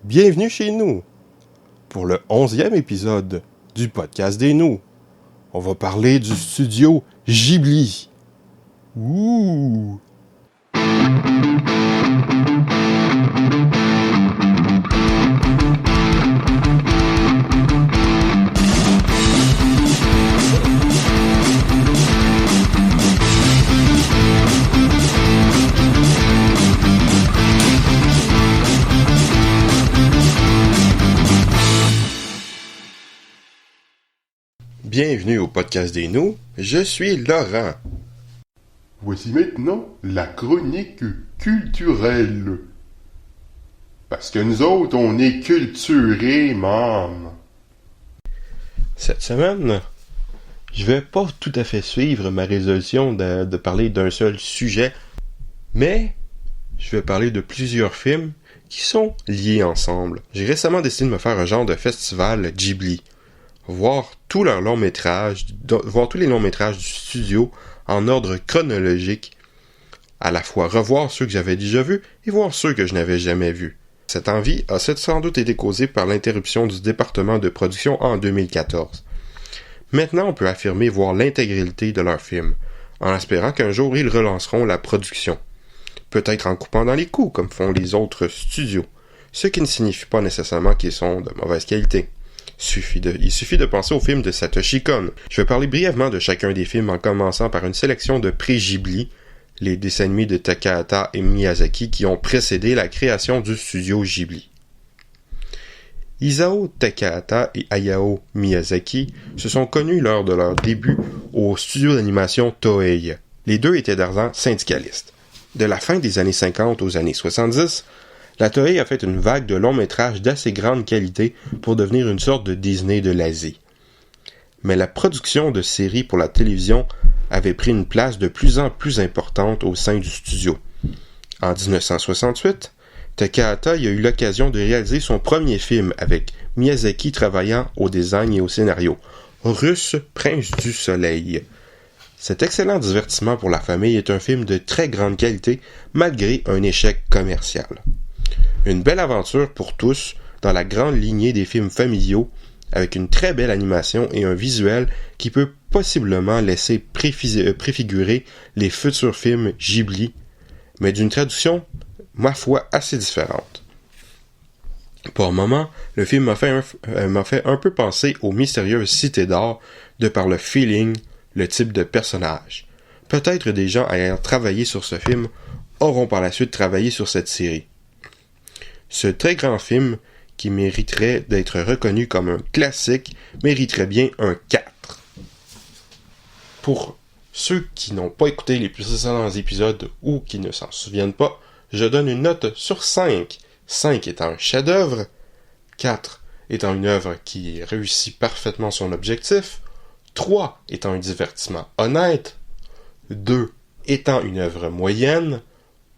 Bienvenue chez nous pour le 11e épisode du podcast des nous. On va parler du studio Ghibli. Ouh! Bienvenue au podcast des nous, je suis Laurent. Voici maintenant la chronique culturelle. Parce que nous autres, on est culturés, man. Cette semaine, je vais pas tout à fait suivre ma résolution de parler d'un seul sujet, mais je vais parler de plusieurs films qui sont liés ensemble. J'ai récemment décidé de me faire un genre de festival Ghibli. Voir tous les longs métrages du studio en ordre chronologique, à la fois revoir ceux que j'avais déjà vus et voir ceux que je n'avais jamais vus. Cette envie a sans doute été causée par l'interruption du département de production en 2014. Maintenant, on peut affirmer voir l'intégralité de leurs films, en espérant qu'un jour ils relanceront la production. Peut-être en coupant dans les coûts, comme font les autres studios, ce qui ne signifie pas nécessairement qu'ils sont de mauvaise qualité. Il suffit de penser au film de Satoshi Kon. Je vais parler brièvement de chacun des films en commençant par une sélection de pré-Ghibli, les dessins animés de Takahata et Miyazaki qui ont précédé la création du studio Ghibli. Isao Takahata et Hayao Miyazaki se sont connus lors de leur début au studio d'animation Toei. Les deux étaient d'ardents syndicalistes. De la fin des années 50 aux années 70, la Toei a fait une vague de longs métrages d'assez grande qualité pour devenir une sorte de Disney de l'Asie. Mais la production de séries pour la télévision avait pris une place de plus en plus importante au sein du studio. En 1968, Takahata a eu l'occasion de réaliser son premier film avec Miyazaki travaillant au design et au scénario, Russe Prince du Soleil. Cet excellent divertissement pour la famille est un film de très grande qualité malgré un échec commercial. Une belle aventure pour tous dans la grande lignée des films familiaux avec une très belle animation et un visuel qui peut possiblement laisser préfigurer les futurs films Ghibli, mais d'une traduction, ma foi, assez différente. Pour un moment, le film m'a fait un peu penser aux mystérieuses cités d'or de par le feeling, le type de personnage. Peut-être des gens ayant travaillé sur ce film auront par la suite travaillé sur cette série. Ce très grand film, qui mériterait d'être reconnu comme un classique, mériterait bien un 4. Pour ceux qui n'ont pas écouté les précédents épisodes ou qui ne s'en souviennent pas, je donne une note sur 5. 5 étant un chef-d'œuvre, 4 étant une œuvre qui réussit parfaitement son objectif, 3 étant un divertissement honnête, 2 étant une œuvre moyenne,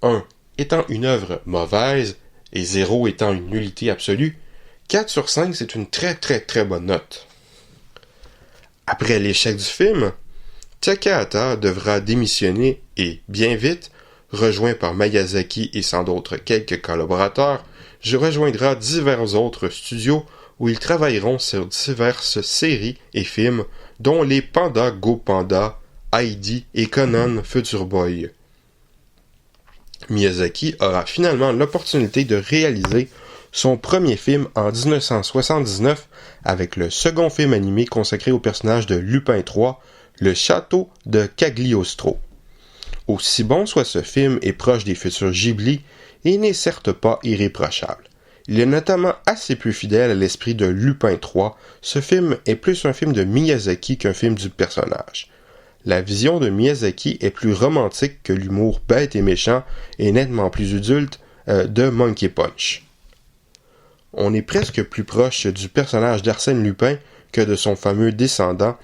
1 étant une œuvre mauvaise, et 0 étant une nullité absolue, 4 sur 5 c'est une très très très bonne note. Après l'échec du film, Takahata devra démissionner et, bien vite, rejoint par Miyazaki et sans doute quelques collaborateurs, rejoindra divers autres studios où ils travailleront sur diverses séries et films dont les Panda Go Panda, Heidi et Conan Future Boy. Miyazaki aura finalement l'opportunité de réaliser son premier film en 1979 avec le second film animé consacré au personnage de Lupin III, Le Château de Cagliostro. Aussi bon soit ce film et proche des futurs Ghibli, il n'est certes pas irréprochable. Il est notamment assez peu fidèle à l'esprit de Lupin III, ce film est plus un film de Miyazaki qu'un film du personnage. La vision de Miyazaki est plus romantique que l'humour bête et méchant et nettement plus adulte de Monkey Punch. On est presque plus proche du personnage d'Arsène Lupin que de son fameux descendant.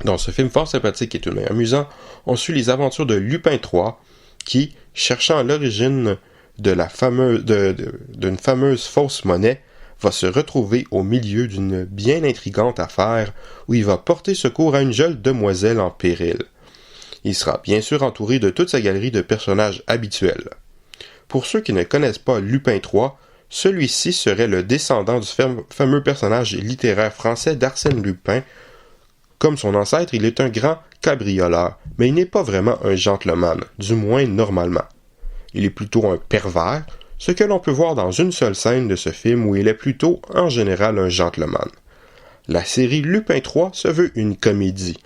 Dans ce film fort sympathique et tout de même amusant, on suit les aventures de Lupin III qui, cherchant l'origine d'une fameuse fausse monnaie, va se retrouver au milieu d'une bien intrigante affaire où il va porter secours à une jeune demoiselle en péril. Il sera bien sûr entouré de toute sa galerie de personnages habituels. Pour ceux qui ne connaissent pas Lupin III, Celui-ci serait le descendant du fameux personnage littéraire français d'Arsène Lupin. Comme son ancêtre, il est un grand cabrioleur, mais il n'est pas vraiment un gentleman, du moins normalement. Il est plutôt un pervers, ce que l'on peut voir dans une seule scène de ce film où il est plutôt, en général, un gentleman. La série Lupin III se veut une comédie.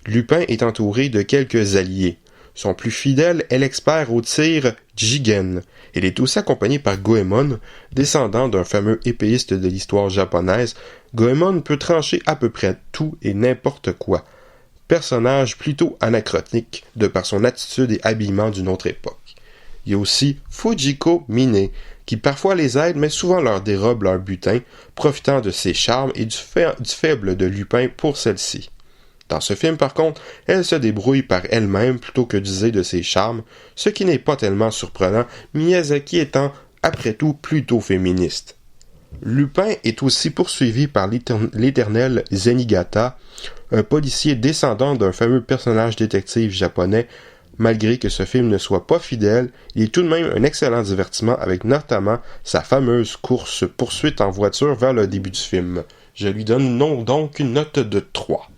Lupin est entouré de quelques alliés. Son plus fidèle est l'expert au tir Jigen. Il est aussi accompagné par Goemon, descendant d'un fameux épéiste de l'histoire japonaise. Goemon peut trancher à peu près tout et n'importe quoi. Personnage plutôt anachronique de par son attitude et habillement d'une autre époque. Il y a aussi Fujiko Mine, qui parfois les aide mais souvent leur dérobe leur butin, profitant de ses charmes et du faible de Lupin pour celle-ci. Dans ce film, par contre, elle se débrouille par elle-même plutôt que d'user de ses charmes, ce qui n'est pas tellement surprenant, Miyazaki étant, après tout, plutôt féministe. Lupin est aussi poursuivi par l'éternel Zenigata, un policier descendant d'un fameux personnage détective japonais. Malgré que ce film ne soit pas fidèle, il est tout de même un excellent divertissement avec notamment sa fameuse course-poursuite en voiture vers le début du film. Je lui donne donc une note de 3.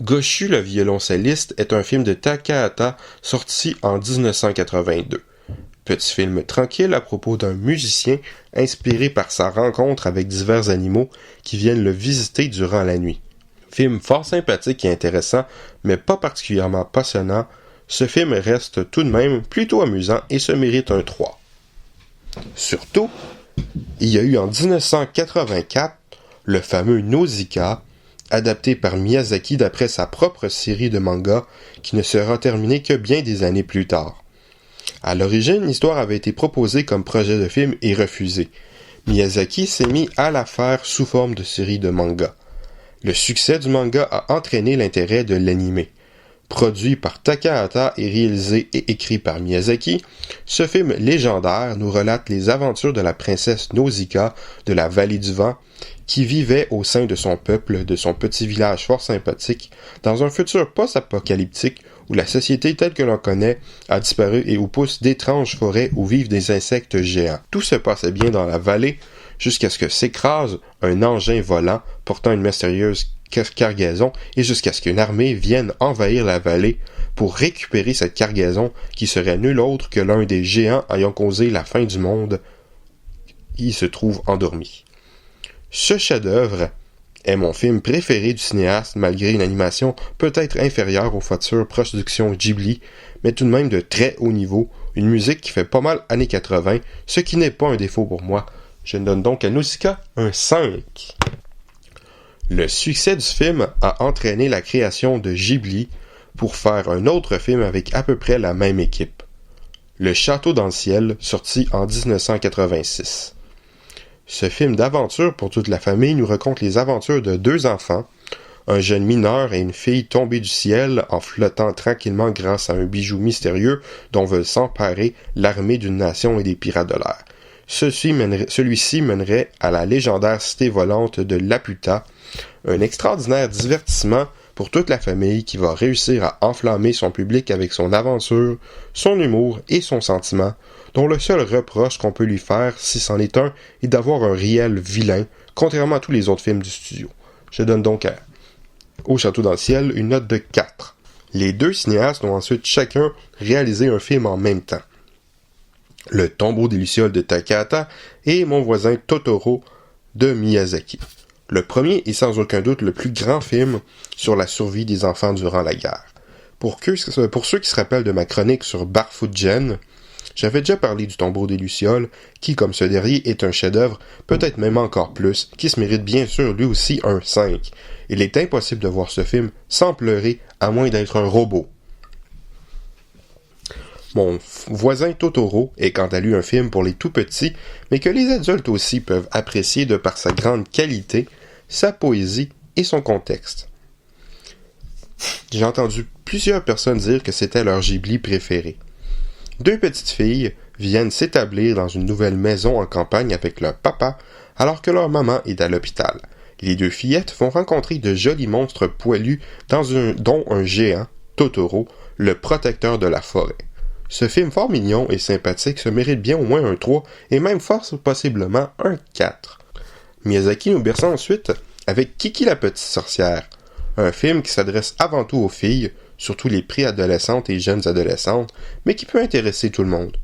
Goshu le violoncelliste est un film de Takahata sorti en 1982. Petit film tranquille à propos d'un musicien inspiré par sa rencontre avec divers animaux qui viennent le visiter durant la nuit. Film fort sympathique et intéressant, mais pas particulièrement passionnant, ce film reste tout de même plutôt amusant et se mérite un 3. Surtout, il y a eu en 1984 le fameux Nausicaa, adapté par Miyazaki d'après sa propre série de mangas qui ne sera terminée que bien des années plus tard. À l'origine, l'histoire avait été proposée comme projet de film et refusée. Miyazaki s'est mis à la faire sous forme de série de mangas. Le succès du manga a entraîné l'intérêt de l'anime. Produit par Takahata et réalisé et écrit par Miyazaki, ce film légendaire nous relate les aventures de la princesse Nausicaa de la Vallée du Vent, qui vivait au sein de son peuple, de son petit village fort sympathique, dans un futur post-apocalyptique où la société telle que l'on connaît a disparu et où poussent d'étranges forêts où vivent des insectes géants. Tout se passait bien dans la vallée, jusqu'à ce que s'écrase un engin volant portant une mystérieuse cargaison et jusqu'à ce qu'une armée vienne envahir la vallée pour récupérer cette cargaison qui serait nul autre que l'un des géants ayant causé la fin du monde. Il se trouve endormi. Ce chef-d'œuvre est mon film préféré du cinéaste malgré une animation peut-être inférieure aux futures productions Ghibli, mais tout de même de très haut niveau, une musique qui fait pas mal années 80, ce qui n'est pas un défaut pour moi. Je donne donc à Nausicaa un 5. Le succès du film a entraîné la création de Ghibli pour faire un autre film avec à peu près la même équipe. Le Château dans le ciel, sorti en 1986. Ce film d'aventure pour toute la famille nous raconte les aventures de deux enfants, un jeune mineur et une fille tombés du ciel en flottant tranquillement grâce à un bijou mystérieux dont veulent s'emparer l'armée d'une nation et des pirates de l'air. Celui-ci mènerait à la légendaire cité volante de Laputa, un extraordinaire divertissement pour toute la famille qui va réussir à enflammer son public avec son aventure, son humour et son sentiment, dont le seul reproche qu'on peut lui faire, si c'en est un, est d'avoir un réel vilain, contrairement à tous les autres films du studio. Je donne donc au Château dans le ciel une note de 4. Les deux cinéastes ont ensuite chacun réalisé un film en même temps. Le tombeau des Lucioles de Takahata et Mon voisin Totoro de Miyazaki. Le premier est sans aucun doute le plus grand film sur la survie des enfants durant la guerre. Pour ceux qui se rappellent de ma chronique sur Barfootgen, j'avais déjà parlé du tombeau des Lucioles, qui, comme ce dernier, est un chef-d'œuvre, peut-être même encore plus, qui se mérite bien sûr lui aussi un 5. Il est impossible de voir ce film sans pleurer, à moins d'être un robot. Mon voisin Totoro est quant à lui un film pour les tout-petits, mais que les adultes aussi peuvent apprécier de par sa grande qualité, sa poésie et son contexte. J'ai entendu plusieurs personnes dire que c'était leur Ghibli préféré. Deux petites filles viennent s'établir dans une nouvelle maison en campagne avec leur papa, alors que leur maman est à l'hôpital. Les deux fillettes vont rencontrer de jolis monstres poilus dont un géant, Totoro, le protecteur de la forêt. Ce film fort mignon et sympathique se mérite bien au moins un 3 et même fort possiblement un 4. Miyazaki nous berce ensuite avec Kiki la petite sorcière, un film qui s'adresse avant tout aux filles, surtout les préadolescentes et jeunes adolescentes, mais qui peut intéresser tout le monde.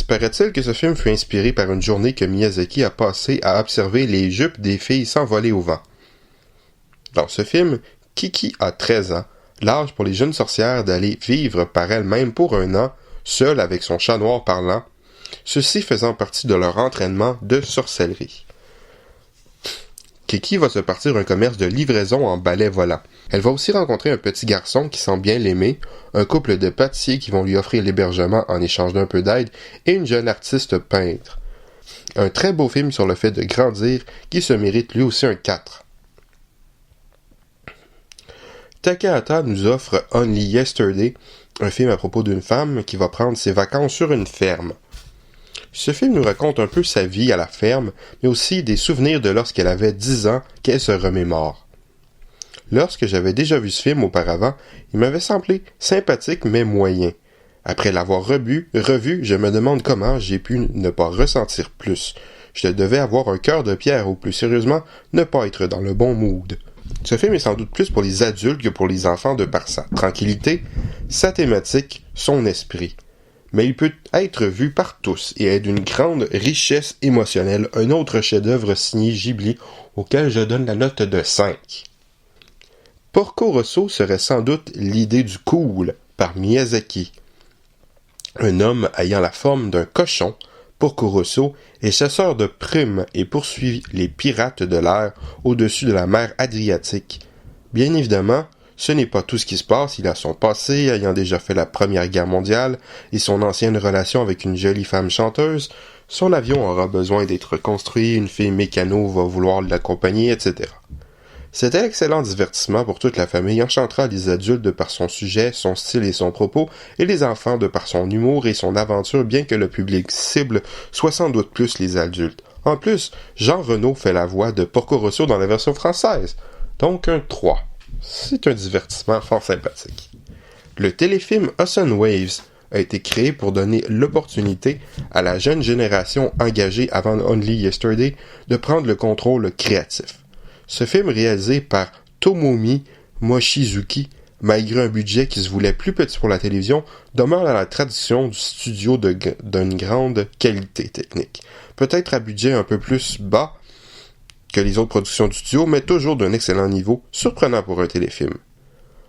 Paraît-il que ce film fut inspiré par une journée que Miyazaki a passée à observer les jupes des filles s'envoler au vent. Dans ce film, Kiki a 13 ans, l'âge pour les jeunes sorcières d'aller vivre par elles-mêmes pour un an, seule avec son chat noir parlant, ceci faisant partie de leur entraînement de sorcellerie. Kiki va se partir un commerce de livraison en balai volant. Elle va aussi rencontrer un petit garçon qui semble bien l'aimer, un couple de pâtissiers qui vont lui offrir l'hébergement en échange d'un peu d'aide, et une jeune artiste peintre. Un très beau film sur le fait de grandir qui se mérite lui aussi un 4. Takahata nous offre Only Yesterday, un film à propos d'une femme qui va prendre ses vacances sur une ferme. Ce film nous raconte un peu sa vie à la ferme, mais aussi des souvenirs de lorsqu'elle avait 10 ans qu'elle se remémore. Lorsque j'avais déjà vu ce film auparavant, il m'avait semblé sympathique mais moyen. Après l'avoir revu, je me demande comment j'ai pu ne pas ressentir plus. Je devais avoir un cœur de pierre ou plus sérieusement, ne pas être dans le bon mood. Ce film est sans doute plus pour les adultes que pour les enfants de par sa tranquillité, sa thématique, son esprit. Mais il peut être vu par tous et est d'une grande richesse émotionnelle, un autre chef-d'œuvre signé Ghibli auquel je donne la note de 5. Porco Rosso serait sans doute l'idée du cool par Miyazaki. Un homme ayant la forme d'un cochon, Porco Rosso est chasseur de primes et poursuit les pirates de l'air au-dessus de la mer Adriatique. Bien évidemment, ce n'est pas tout ce qui se passe, il a son passé, ayant déjà fait la Première Guerre mondiale, et son ancienne relation avec une jolie femme chanteuse, son avion aura besoin d'être construit, une fille mécano va vouloir l'accompagner, etc. Cet excellent divertissement pour toute la famille enchantera les adultes de par son sujet, son style et son propos, et les enfants de par son humour et son aventure, bien que le public cible soit sans doute plus les adultes. En plus, Jean Reno fait la voix de Porco Rosso dans la version française, donc un 3. C'est un divertissement fort sympathique. Le téléfilm Ocean Waves a été créé pour donner l'opportunité à la jeune génération engagée avant Only Yesterday de prendre le contrôle créatif. Ce film réalisé par Tomomi Mochizuki, malgré un budget qui se voulait plus petit pour la télévision, demeure dans la tradition du studio d'une grande qualité technique. Peut-être à budget un peu plus bas que les autres productions du studio, mais toujours d'un excellent niveau, surprenant pour un téléfilm.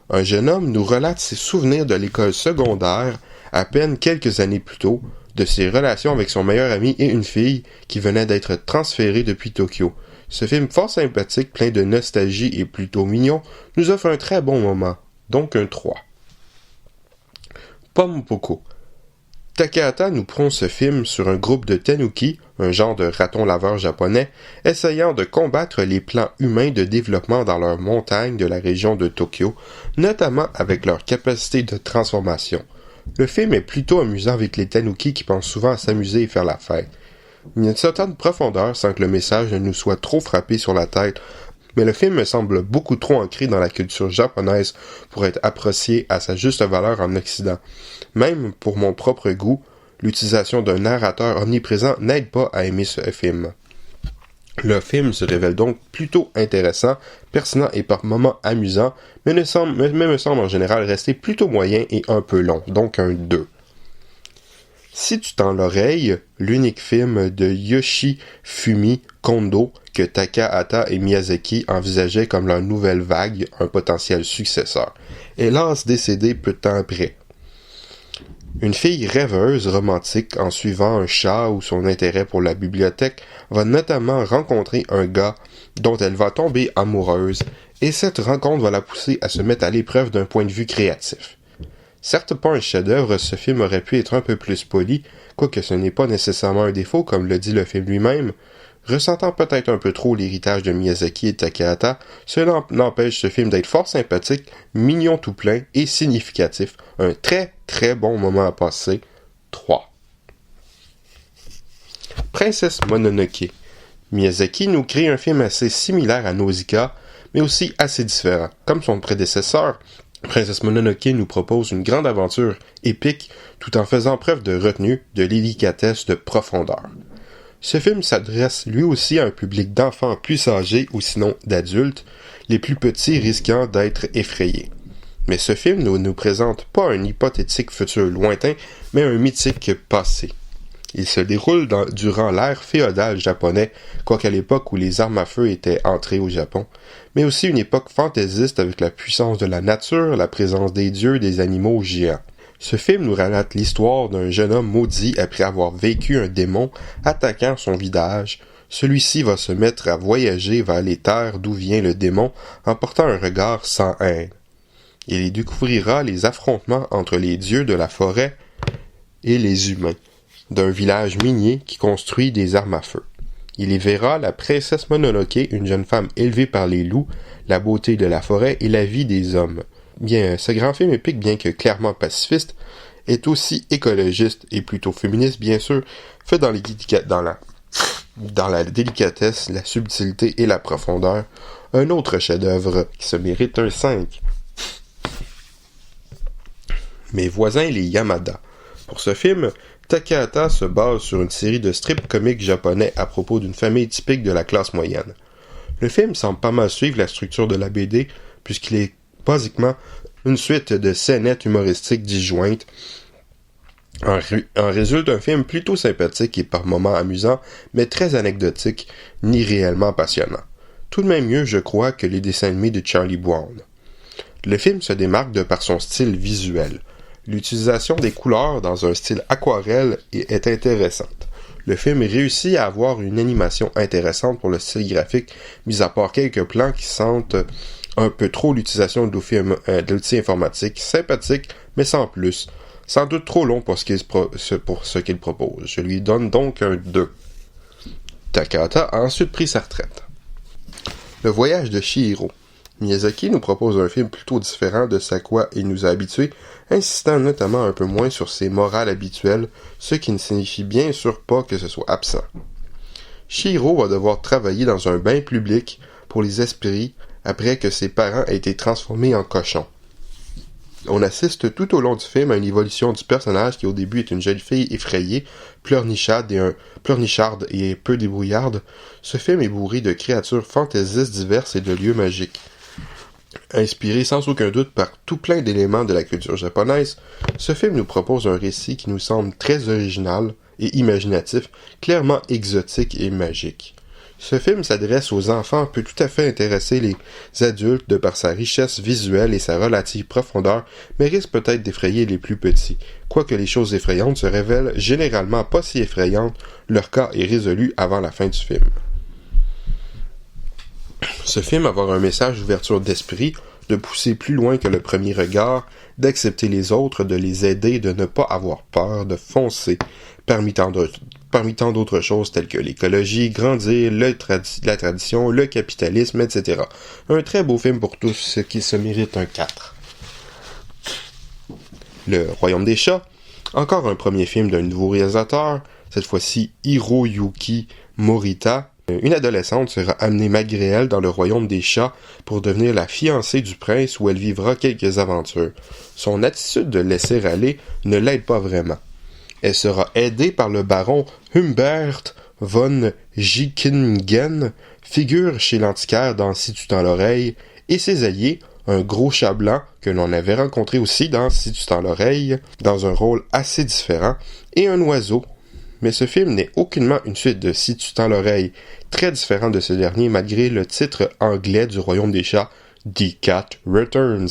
Un jeune homme nous relate ses souvenirs de l'école secondaire, à peine quelques années plus tôt, de ses relations avec son meilleur ami et une fille qui venait d'être transférée depuis Tokyo. Ce film fort sympathique, plein de nostalgie et plutôt mignon, nous offre un très bon moment, donc un 3. Pompoko. Takahata nous prend ce film sur un groupe de tanuki, un genre de raton laveur japonais, essayant de combattre les plans humains de développement dans leurs montagnes de la région de Tokyo, notamment avec leur capacité de transformation. Le film est plutôt amusant avec les tanuki qui pensent souvent à s'amuser et faire la fête. Il y a une certaine profondeur sans que le message ne nous soit trop frappé sur la tête, mais le film me semble beaucoup trop ancré dans la culture japonaise pour être apprécié à sa juste valeur en Occident. Même pour mon propre goût, l'utilisation d'un narrateur omniprésent n'aide pas à aimer ce film. Le film se révèle donc plutôt intéressant, pertinent et par moments amusant, mais me semble en général rester plutôt moyen et un peu long, donc un 2. Si tu tends l'oreille, l'unique film de Yoshifumi Kondo que Takahata et Miyazaki envisageaient comme leur nouvelle vague, un potentiel successeur. Hélas décédé peu de temps après. Une fille rêveuse, romantique, en suivant un chat ou son intérêt pour la bibliothèque, va notamment rencontrer un gars dont elle va tomber amoureuse, et cette rencontre va la pousser à se mettre à l'épreuve d'un point de vue créatif. Certes pas un chef-d'œuvre, ce film aurait pu être un peu plus poli, quoique ce n'est pas nécessairement un défaut, comme le dit le film lui-même. Ressentant peut-être un peu trop l'héritage de Miyazaki et Takahata, cela n'empêche ce film d'être fort sympathique, mignon tout plein et significatif. Un très très bon moment à passer. 3. Princesse Mononoke. Miyazaki nous crée un film assez similaire à Nausicaa, mais aussi assez différent. Comme son prédécesseur, Princesse Mononoke nous propose une grande aventure épique tout en faisant preuve de retenue, de délicatesse, de profondeur. Ce film s'adresse lui aussi à un public d'enfants plus âgés ou sinon d'adultes, les plus petits risquant d'être effrayés. Mais ce film ne nous présente pas un hypothétique futur lointain, mais un mythique passé. Il se déroule durant l'ère féodale japonais, quoiqu'à l'époque où les armes à feu étaient entrées au Japon, mais aussi une époque fantaisiste avec la puissance de la nature, la présence des dieux, des animaux géants. Ce film nous relate l'histoire d'un jeune homme maudit après avoir vécu un démon attaquant son village. Celui-ci va se mettre à voyager vers les terres d'où vient le démon en portant un regard sans haine. Il y découvrira les affrontements entre les dieux de la forêt et les humains, d'un village minier qui construit des armes à feu. Il y verra la princesse Mononoke, une jeune femme élevée par les loups, la beauté de la forêt et la vie des hommes. Bien, ce grand film épique, bien que clairement pacifiste, est aussi écologiste et plutôt féministe, bien sûr, fait dans la délicatesse, la subtilité et la profondeur. Un autre chef-d'œuvre qui se mérite un 5. Mes voisins les Yamada. Pour ce film, Takahata se base sur une série de strips comiques japonais à propos d'une famille typique de la classe moyenne. Le film semble pas mal suivre la structure de la BD, puisqu'il est basiquement une suite de scénettes humoristiques disjointes. En résulte un film plutôt sympathique et par moments amusant, mais très anecdotique, ni réellement passionnant. Tout de même mieux, je crois, que les dessins animés de Charlie Brown. Le film se démarque de par son style visuel. L'utilisation des couleurs dans un style aquarelle est intéressante. Le film réussit à avoir une animation intéressante pour le style graphique, mis à part quelques plans qui sentent un peu trop l'utilisation d'outils informatiques, sympathiques, mais sans plus. Sans doute trop long pour ce qu'il propose. Je lui donne donc un 2. Takahata a ensuite pris sa retraite. Le voyage de Chihiro. Miyazaki nous propose un film plutôt différent de ce à quoi il nous a habitués, insistant notamment un peu moins sur ses morales habituelles, ce qui ne signifie bien sûr pas que ce soit absent. Chihiro va devoir travailler dans un bain public pour les esprits après que ses parents aient été transformés en cochons. On assiste tout au long du film à une évolution du personnage qui au début est une jeune fille effrayée, pleurnicharde et peu débrouillarde. Ce film est bourré de créatures fantaisistes diverses et de lieux magiques. Inspiré sans aucun doute par tout plein d'éléments de la culture japonaise, ce film nous propose un récit qui nous semble très original et imaginatif, clairement exotique et magique. Ce film s'adresse aux enfants, peut tout à fait intéresser les adultes de par sa richesse visuelle et sa relative profondeur, mais risque peut-être d'effrayer les plus petits. Quoique les choses effrayantes se révèlent généralement pas si effrayantes, leur cas est résolu avant la fin du film. Ce film va avoir un message d'ouverture d'esprit, de pousser plus loin que le premier regard, d'accepter les autres, de les aider, de ne pas avoir peur, de foncer, parmi tant d'autres choses telles que l'écologie, grandir, la tradition, le capitalisme, etc. Un très beau film pour tous ceux qui se méritent un 4. Le Royaume des chats, encore un premier film d'un nouveau réalisateur, cette fois-ci Hiroyuki Morita. Une adolescente sera amenée malgré elle dans le royaume des chats pour devenir la fiancée du prince où elle vivra quelques aventures. Son attitude de laisser aller ne l'aide pas vraiment. Elle sera aidée par le baron Humbert von Gickingen, figure chez l'antiquaire dans Si tu tends l'oreille, et ses alliés, un gros chat blanc que l'on avait rencontré aussi dans Si tu tends l'oreille, dans un rôle assez différent, et un oiseau. Mais ce film n'est aucunement une suite de Si tu tends l'oreille, très différent de ce dernier malgré le titre anglais du Royaume des chats, The Cat Returns.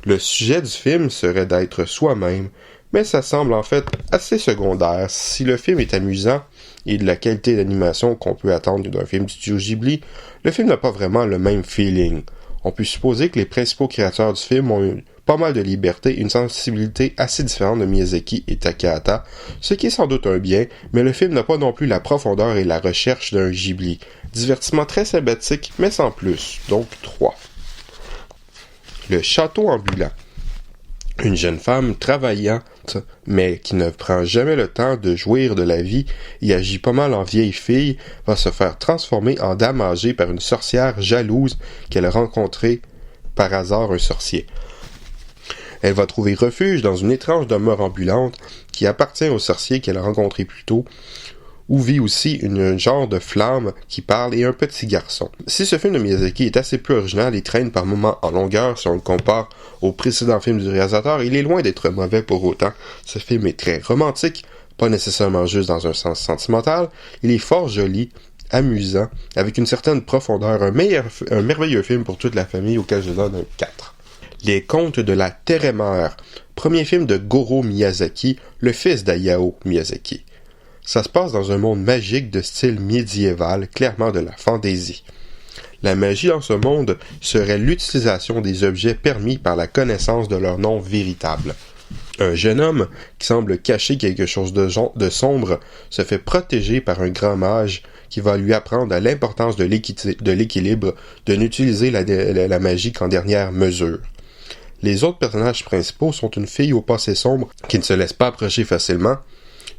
Le sujet du film serait d'être soi-même, mais ça semble en fait assez secondaire. Si le film est amusant et de la qualité d'animation qu'on peut attendre d'un film du studio Ghibli, le film n'a pas vraiment le même feeling. On peut supposer que les principaux créateurs du film ont eu pas mal de liberté et une sensibilité assez différente de Miyazaki et Takahata, ce qui est sans doute un bien, mais le film n'a pas non plus la profondeur et la recherche d'un Ghibli. Divertissement très sympathique, mais sans plus, donc 3. Le château ambulant. Une jeune femme travaillante, mais qui ne prend jamais le temps de jouir de la vie et agit pas mal en vieille fille, va se faire transformer en dame âgée par une sorcière jalouse qu'elle a rencontrée par hasard un sorcier. Elle va trouver refuge dans une étrange demeure ambulante qui appartient au sorcier qu'elle a rencontré plus tôt, où vit aussi une genre de flamme qui parle et un petit garçon. Si ce film de Miyazaki est assez peu original et traîne par moments en longueur si on le compare au précédent film du réalisateur, il est loin d'être mauvais pour autant. Ce film est très romantique, pas nécessairement juste dans un sens sentimental, il est fort joli, amusant, avec une certaine profondeur, un merveilleux film pour toute la famille auquel je donne un 4. Les Contes de la Terre-et-Mer, premier film de Goro Miyazaki, le fils d'Hayao Miyazaki. Ça se passe dans un monde magique de style médiéval, clairement de la fantaisie. La magie dans ce monde serait l'utilisation des objets permis par la connaissance de leur nom véritable. Un jeune homme, qui semble cacher quelque chose de sombre, se fait protéger par un grand mage qui va lui apprendre à l'importance de l'équilibre, de n'utiliser la magie qu'en dernière mesure. Les autres personnages principaux sont une fille au passé sombre qui ne se laisse pas approcher facilement,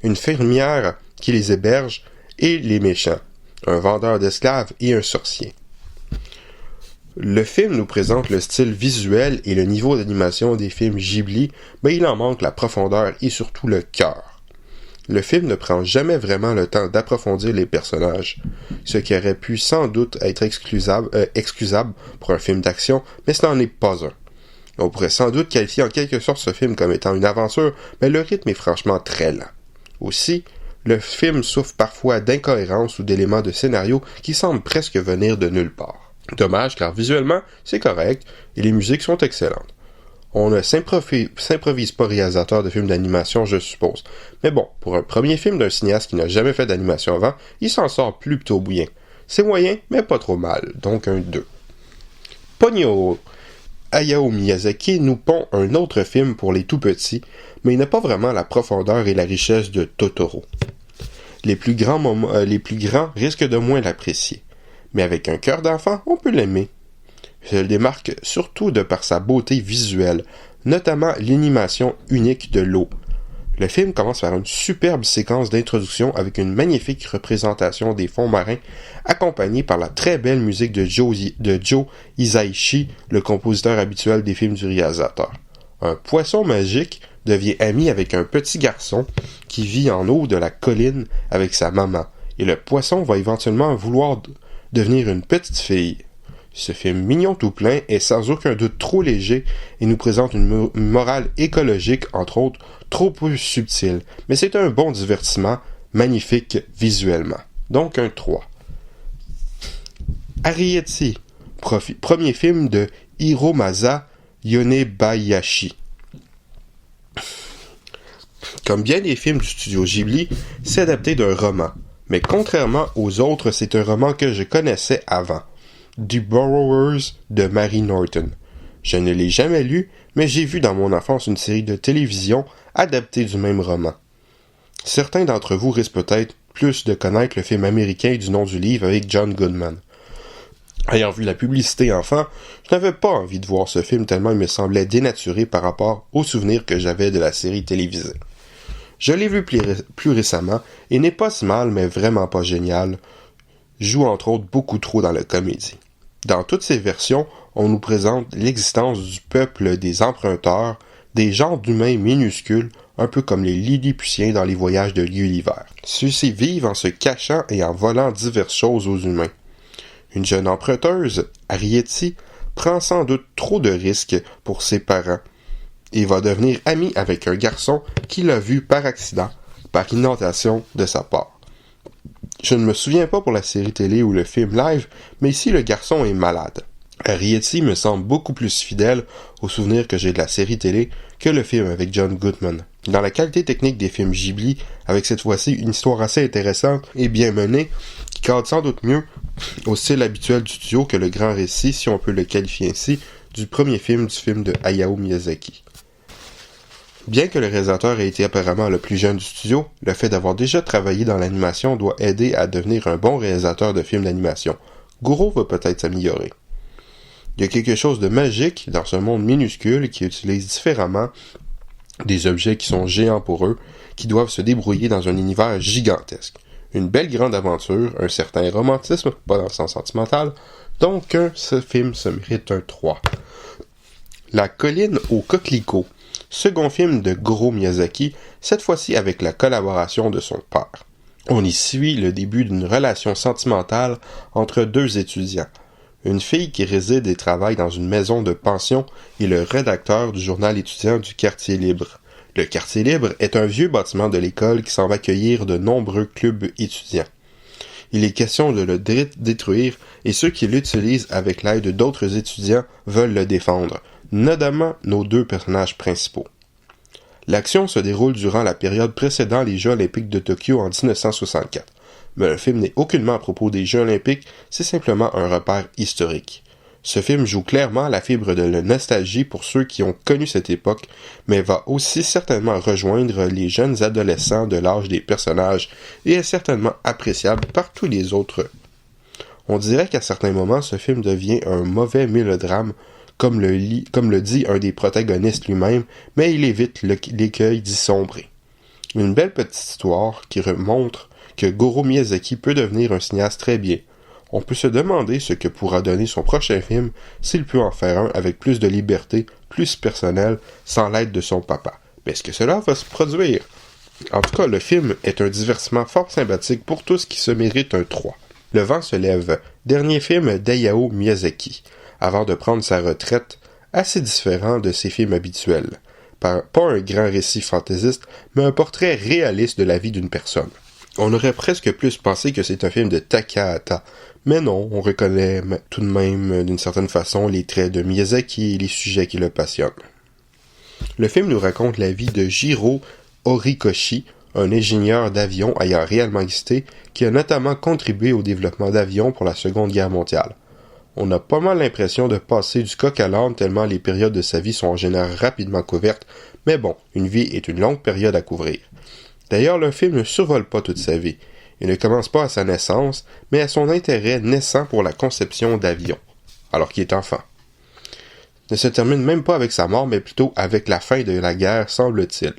une fermière qui les héberge et les méchants, un vendeur d'esclaves et un sorcier. Le film nous présente le style visuel et le niveau d'animation des films Ghibli, mais il en manque la profondeur et surtout le cœur. Le film ne prend jamais vraiment le temps d'approfondir les personnages, ce qui aurait pu sans doute être excusable pour un film d'action, mais ce n'en est pas un. On pourrait sans doute qualifier en quelque sorte ce film comme étant une aventure, mais le rythme est franchement très lent. Aussi, le film souffre parfois d'incohérences ou d'éléments de scénario qui semblent presque venir de nulle part. Dommage car visuellement, c'est correct et les musiques sont excellentes. On ne s'improvise pas réalisateur de films d'animation, je suppose. Mais bon, pour un premier film d'un cinéaste qui n'a jamais fait d'animation avant, il s'en sort plutôt bien. C'est moyen, mais pas trop mal, donc un 2. Ponyo. Hayao Miyazaki nous pond un autre film pour les tout-petits, mais il n'a pas vraiment la profondeur et la richesse de Totoro. Les plus grands risquent de moins l'apprécier, mais avec un cœur d'enfant, on peut l'aimer. Il se démarque surtout de par sa beauté visuelle, notamment l'animation unique de l'eau. Le film commence par une superbe séquence d'introduction avec une magnifique représentation des fonds marins, accompagnée par la très belle musique de Joe Hisaishi, le compositeur habituel des films du réalisateur. Un poisson magique devient ami avec un petit garçon qui vit en haut de la colline avec sa maman, et le poisson va éventuellement vouloir devenir une petite fille. Ce film mignon tout plein est sans aucun doute trop léger et nous présente une morale écologique, entre autres, trop peu subtile, mais c'est un bon divertissement, magnifique visuellement. Donc un 3. Arrietty, premier film de Hiromasa Yonebayashi. Comme bien des films du studio Ghibli, c'est adapté d'un roman, mais contrairement aux autres, c'est un roman que je connaissais avant. The Borrowers de Mary Norton. Je ne l'ai jamais lu, mais j'ai vu dans mon enfance une série de télévision adaptée du même roman. Certains d'entre vous risquent peut-être plus de connaître le film américain du nom du livre avec John Goodman. Ayant vu la publicité enfant, je n'avais pas envie de voir ce film tellement il me semblait dénaturé par rapport aux souvenirs que j'avais de la série télévisée. Je l'ai vu plus récemment et n'est pas si mal mais vraiment pas génial. Joue entre autres beaucoup trop dans la comédie. Dans toutes ces versions, on nous présente l'existence du peuple des emprunteurs, des genres d'humains minuscules, un peu comme les Lilliputiens dans les voyages de Gulliver. Ceux-ci vivent en se cachant et en volant diverses choses aux humains. Une jeune emprunteuse, Arrietty, prend sans doute trop de risques pour ses parents et va devenir amie avec un garçon qui l'a vu par accident, par inondation de sa part. Je ne me souviens pas pour la série télé ou le film live, mais ici le garçon est malade. Arrietty me semble beaucoup plus fidèle aux souvenirs que j'ai de la série télé que le film avec John Goodman. Dans la qualité technique des films Ghibli, avec cette fois-ci une histoire assez intéressante et bien menée, qui cadre sans doute mieux au style habituel du studio que le grand récit, si on peut le qualifier ainsi, du premier film de Hayao Miyazaki. Bien que le réalisateur ait été apparemment le plus jeune du studio, le fait d'avoir déjà travaillé dans l'animation doit aider à devenir un bon réalisateur de films d'animation. Goro va peut-être s'améliorer. Il y a quelque chose de magique dans ce monde minuscule qui utilise différemment des objets qui sont géants pour eux, qui doivent se débrouiller dans un univers gigantesque. Une belle grande aventure, un certain romantisme, pas dans le sens sentimental, donc ce film se mérite un 3. La colline aux coquelicots, second film de Goro Miyazaki, cette fois-ci avec la collaboration de son père. On y suit le début d'une relation sentimentale entre deux étudiants. Une fille qui réside et travaille dans une maison de pension et le rédacteur du journal étudiant du Quartier Libre. Le Quartier Libre est un vieux bâtiment de l'école qui s'en va accueillir de nombreux clubs étudiants. Il est question de le détruire et ceux qui l'utilisent avec l'aide d'autres étudiants veulent le défendre, notamment nos deux personnages principaux. L'action se déroule durant la période précédant les Jeux olympiques de Tokyo en 1964. Mais le film n'est aucunement à propos des Jeux olympiques, c'est simplement un repère historique. Ce film joue clairement la fibre de la nostalgie pour ceux qui ont connu cette époque, mais va aussi certainement rejoindre les jeunes adolescents de l'âge des personnages et est certainement appréciable par tous les autres. On dirait qu'à certains moments, ce film devient un mauvais mélodrame, comme le dit un des protagonistes lui-même, mais il évite l'écueil d'y sombrer. Une belle petite histoire qui remontre que Goro Miyazaki peut devenir un cinéaste très bien. On peut se demander ce que pourra donner son prochain film s'il peut en faire un avec plus de liberté, plus personnel, sans l'aide de son papa. Mais est-ce que cela va se produire? En tout cas, le film est un divertissement fort sympathique pour tous qui se méritent un 3. Le vent se lève, dernier film d'Hayao Miyazaki, avant de prendre sa retraite, assez différent de ses films habituels. Pas un grand récit fantaisiste, mais un portrait réaliste de la vie d'une personne. On aurait presque plus pensé que c'est un film de Takahata, mais non, on reconnaît tout de même d'une certaine façon les traits de Miyazaki et les sujets qui le passionnent. Le film nous raconte la vie de Jiro Horikoshi, un ingénieur d'avion ayant réellement existé, qui a notamment contribué au développement d'avions pour la Seconde Guerre mondiale. On a pas mal l'impression de passer du coq à l'âne tellement les périodes de sa vie sont en général rapidement couvertes, mais bon, une vie est une longue période à couvrir. D'ailleurs, le film ne survole pas toute sa vie. Il ne commence pas à sa naissance, mais à son intérêt naissant pour la conception d'avions, alors qu'il est enfant. Ne se termine même pas avec sa mort, mais plutôt avec la fin de la guerre, semble-t-il.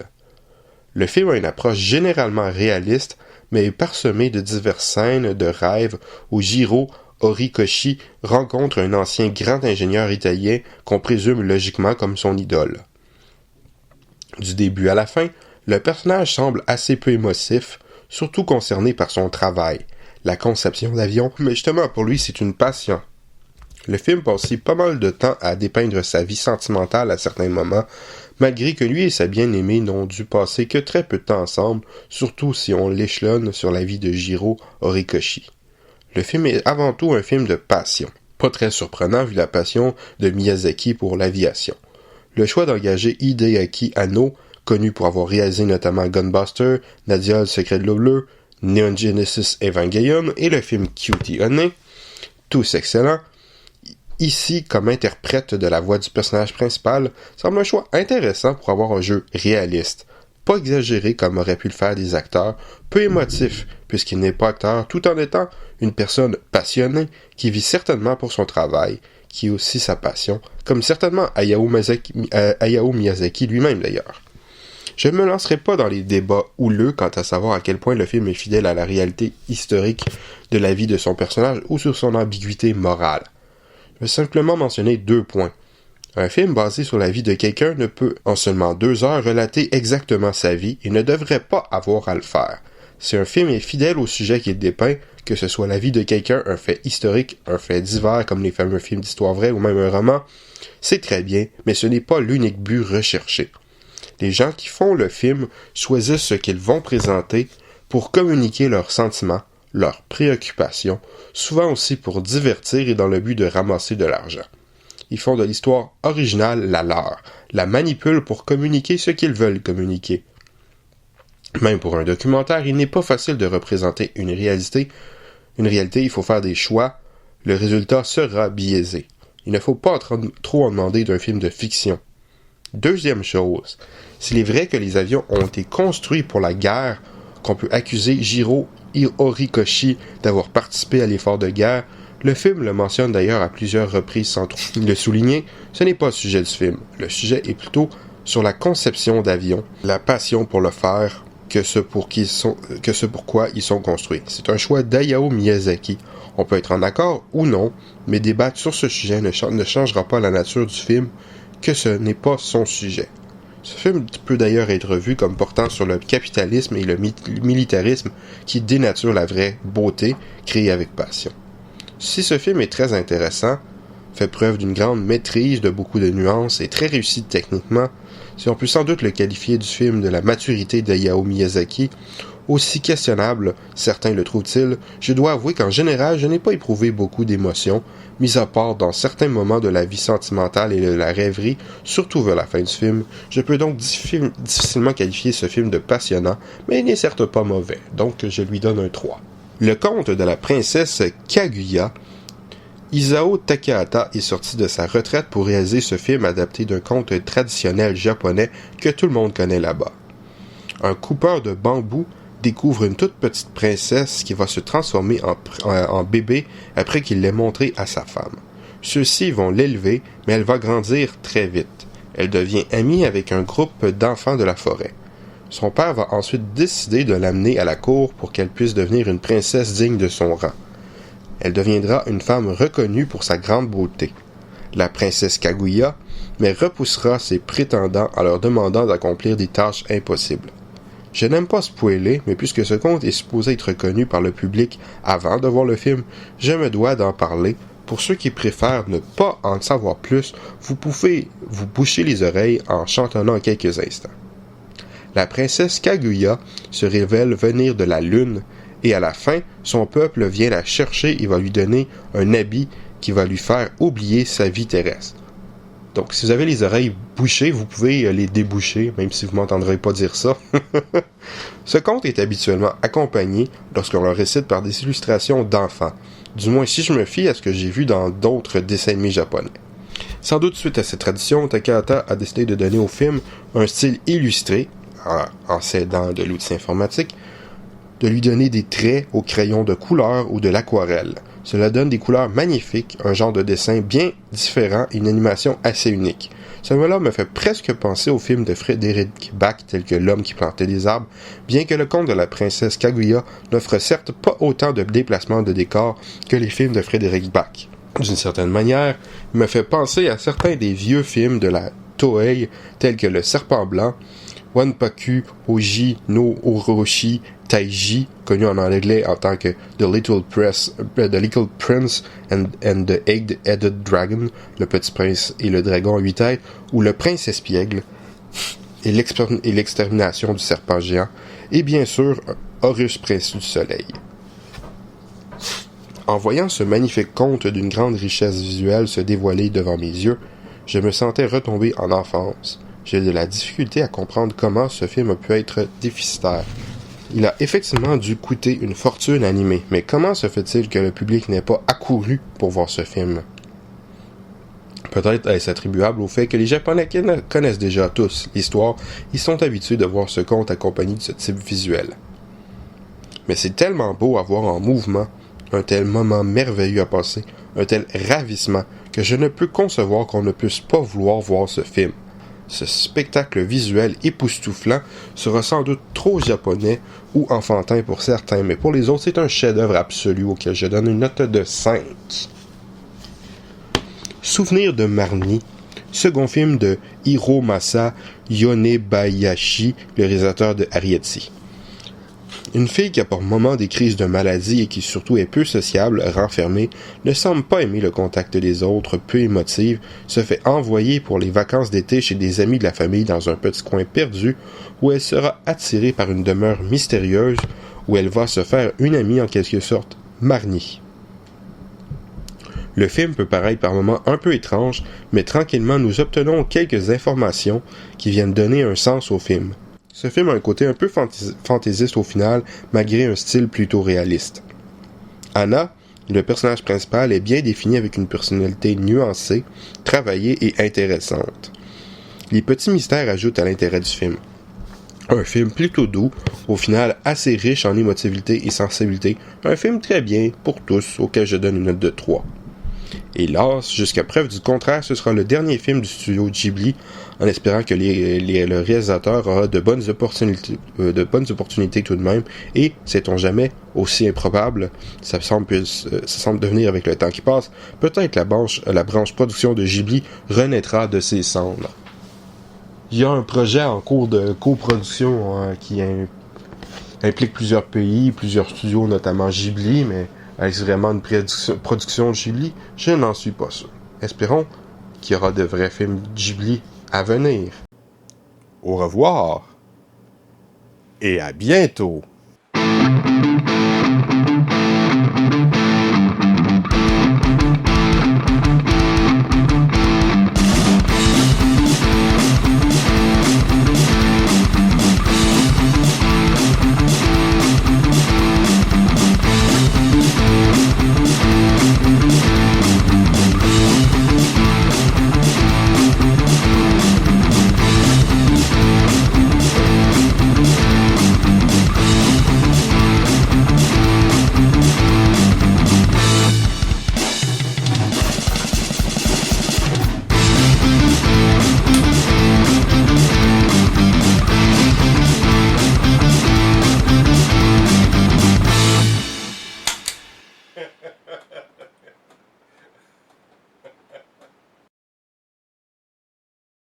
Le film a une approche généralement réaliste, mais est parsemé de diverses scènes de rêves où Jiro Horikoshi rencontre un ancien grand ingénieur italien qu'on présume logiquement comme son idole. Du début à la fin, le personnage semble assez peu émotif, surtout concerné par son travail, la conception d'avions, mais justement pour lui c'est une passion. Le film passe aussi pas mal de temps à dépeindre sa vie sentimentale à certains moments, malgré que lui et sa bien-aimée n'ont dû passer que très peu de temps ensemble, surtout si on l'échelonne sur la vie de Jiro Horikoshi. Le film est avant tout un film de passion, pas très surprenant vu la passion de Miyazaki pour l'aviation. Le choix d'engager Hideaki Anno, connu pour avoir réalisé notamment Gunbuster, Nadia le secret de l'eau bleue, Neon Genesis Evangelion et le film Cutie Honey, tous excellents, ici comme interprète de la voix du personnage principal, semble un choix intéressant pour avoir un jeu réaliste. Pas exagéré comme auraient pu le faire des acteurs, peu émotif puisqu'il n'est pas acteur tout en étant une personne passionnée qui vit certainement pour son travail, qui est aussi sa passion, comme certainement Hayao Miyazaki lui-même d'ailleurs. Je ne me lancerai pas dans les débats houleux quant à savoir à quel point le film est fidèle à la réalité historique de la vie de son personnage ou sur son ambiguïté morale. Je vais simplement mentionner 2 points. Un film basé sur la vie de quelqu'un ne peut, en seulement 2 heures, relater exactement sa vie et ne devrait pas avoir à le faire. Si un film est fidèle au sujet qu'il dépeint, que ce soit la vie de quelqu'un, un fait historique, un fait divers comme les fameux films d'histoire vraie ou même un roman, c'est très bien, mais ce n'est pas l'unique but recherché. Les gens qui font le film choisissent ce qu'ils vont présenter pour communiquer leurs sentiments, leurs préoccupations, souvent aussi pour divertir et dans le but de ramasser de l'argent. Ils font de l'histoire originale la leur, la manipulent pour communiquer ce qu'ils veulent communiquer. Même pour un documentaire, il n'est pas facile de représenter une réalité, il faut faire des choix, le résultat sera biaisé. Il ne faut pas trop en demander d'un film de fiction. Deuxième chose, s'il est vrai que les avions ont été construits pour la guerre, qu'on peut accuser Jiro Horikoshi d'avoir participé à l'effort de guerre, le film le mentionne d'ailleurs à plusieurs reprises sans trop le souligner, ce n'est pas le sujet du film. Le sujet est plutôt sur la conception d'avions, la passion pour le faire, que ce pourquoi ils sont construits. C'est un choix d'Hayao Miyazaki. On peut être en accord ou non, mais débattre sur ce sujet ne changera pas la nature du film, que ce n'est pas son sujet. Ce film peut d'ailleurs être vu comme portant sur le capitalisme et le militarisme qui dénaturent la vraie beauté créée avec passion. Si ce film est très intéressant, fait preuve d'une grande maîtrise de beaucoup de nuances et très réussi techniquement, si on peut sans doute le qualifier du film de la maturité d'Hayao Miyazaki, aussi questionnable, certains le trouvent-ils, je dois avouer qu'en général, je n'ai pas éprouvé beaucoup d'émotions, mis à part dans certains moments de la vie sentimentale et de la rêverie, surtout vers la fin du film. Je peux donc difficilement qualifier ce film de passionnant, mais il n'est certes pas mauvais, donc je lui donne un 3. Le conte de la princesse Kaguya. Isao Takahata est sorti de sa retraite pour réaliser ce film adapté d'un conte traditionnel japonais que tout le monde connaît là-bas. Un coupeur de bambou découvre une toute petite princesse qui va se transformer en bébé après qu'il l'ait montré à sa femme. Ceux-ci vont l'élever, mais elle va grandir très vite. Elle devient amie avec un groupe d'enfants de la forêt. Son père va ensuite décider de l'amener à la cour pour qu'elle puisse devenir une princesse digne de son rang. Elle deviendra une femme reconnue pour sa grande beauté. La princesse Kaguya, mais repoussera ses prétendants en leur demandant d'accomplir des tâches impossibles. Je n'aime pas spoiler, mais puisque ce conte est supposé être connu par le public avant de voir le film, je me dois d'en parler. Pour ceux qui préfèrent ne pas en savoir plus, vous pouvez vous boucher les oreilles en chantonnant quelques instants. La princesse Kaguya se révèle venir de la lune, et à la fin, son peuple vient la chercher et va lui donner un habit qui va lui faire oublier sa vie terrestre. Donc, si vous avez les oreilles bouchées, vous pouvez les déboucher, même si vous ne m'entendrez pas dire ça. Ce conte est habituellement accompagné, lorsqu'on le récite, par des illustrations d'enfants. Du moins, si je me fie à ce que j'ai vu dans d'autres dessins animés japonais. Sans doute, suite à cette tradition, Takahata a décidé de donner au film un style illustré, en s'aidant de l'outil informatique, de lui donner des traits au crayon de couleur ou de l'aquarelle. Cela donne des couleurs magnifiques, un genre de dessin bien différent et une animation assez unique. Cela me fait presque penser au film de Frédéric Bach tel que L'homme qui plantait des arbres, bien que le conte de la princesse Kaguya n'offre certes pas autant de déplacements de décors que les films de Frédéric Bach. D'une certaine manière, il me fait penser à certains des vieux films de la Toei tels que Le Serpent Blanc, Wanpaku Oji no Orochi Taiji, connu en anglais en tant que The Little Prince and the Eight-Headed Dragon, le Petit Prince et le Dragon à 8 têtes, ou Le Prince Espiègle et l'extermination du serpent géant, et bien sûr Horus Prince du Soleil. En voyant ce magnifique conte d'une grande richesse visuelle se dévoiler devant mes yeux, je me sentais retomber en enfance. J'ai de la difficulté à comprendre comment ce film a pu être déficitaire. Il a effectivement dû coûter une fortune animée, mais comment se fait-il que le public n'ait pas accouru pour voir ce film? Peut-être est-ce attribuable au fait que les Japonais connaissent déjà tous l'histoire et sont habitués de voir ce conte accompagné de ce type visuel. Mais c'est tellement beau à voir en mouvement, un tel moment merveilleux à passer, un tel ravissement, que je ne peux concevoir qu'on ne puisse pas vouloir voir ce film. Ce spectacle visuel époustouflant sera sans doute trop japonais ou enfantin pour certains, mais pour les autres, c'est un chef-d'œuvre absolu auquel je donne une note de 5. Souvenir de Marnie, second film de Hiromasa Yonebayashi, le réalisateur de Arrietty. Une fille qui a par moments des crises de maladie et qui surtout est peu sociable, renfermée, ne semble pas aimer le contact des autres, peu émotive, se fait envoyer pour les vacances d'été chez des amis de la famille dans un petit coin perdu où elle sera attirée par une demeure mystérieuse où elle va se faire une amie en quelque sorte, Marnie. Le film peut paraître par moments un peu étrange, mais tranquillement nous obtenons quelques informations qui viennent donner un sens au film. Ce film a un côté un peu fantaisiste au final, malgré un style plutôt réaliste. Anna, le personnage principal, est bien défini avec une personnalité nuancée, travaillée et intéressante. Les petits mystères ajoutent à l'intérêt du film. Un film plutôt doux, au final assez riche en émotivité et sensibilité, un film très bien pour tous, auquel je donne une note de 3. Hélas, jusqu'à preuve du contraire, ce sera le dernier film du studio Ghibli, en espérant que le réalisateur aura de bonnes opportunités tout de même, et, sait-on jamais, aussi improbable, ça semble devenir avec le temps qui passe, peut-être la branche production de Ghibli renaîtra de ses cendres. Il y a un projet en cours de coproduction qui implique plusieurs pays, plusieurs studios, notamment Ghibli, mais est-ce vraiment une production Ghibli? Je n'en suis pas sûr. Espérons qu'il y aura de vrais films Ghibli à venir. Au revoir et à bientôt!